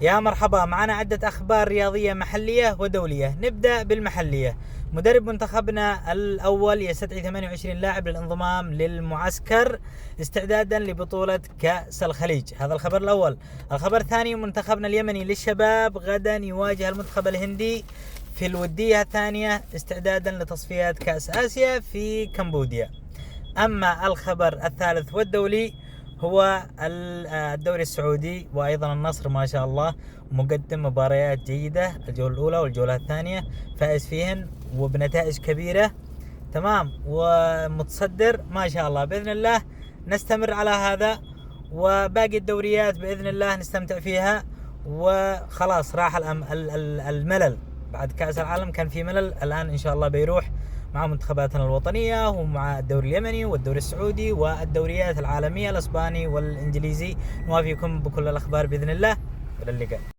يا مرحبا، معنا عدة أخبار رياضية محلية ودولية. نبدأ بالمحلية. مدرب منتخبنا الأول يستدعي 28 لاعب للانضمام للمعسكر استعدادا لبطولة كأس الخليج. هذا الخبر الأول. الخبر الثاني، منتخبنا اليمني للشباب غدا يواجه المنتخب الهندي في الودية الثانية استعدادا لتصفيات كأس آسيا في كمبوديا. أما الخبر الثالث والدولي هو الدوري السعودي، وأيضا النصر ما شاء الله مقدم مباريات جيدة، الجولة الأولى والجولة الثانية فائز فيهن وبنتائج كبيرة، تمام، ومتصدر ما شاء الله. بإذن الله نستمر على هذا، وباقي الدوريات بإذن الله نستمتع فيها. وخلاص راح الملل بعد كأس العالم، كان في ملل، الآن إن شاء الله بيروح مع منتخباتنا الوطنية ومع الدوري اليمني والدوري السعودي والدوريات العالمية الإسباني والإنجليزي. نوافيكم بكل الأخبار بإذن الله. إلى اللقاء.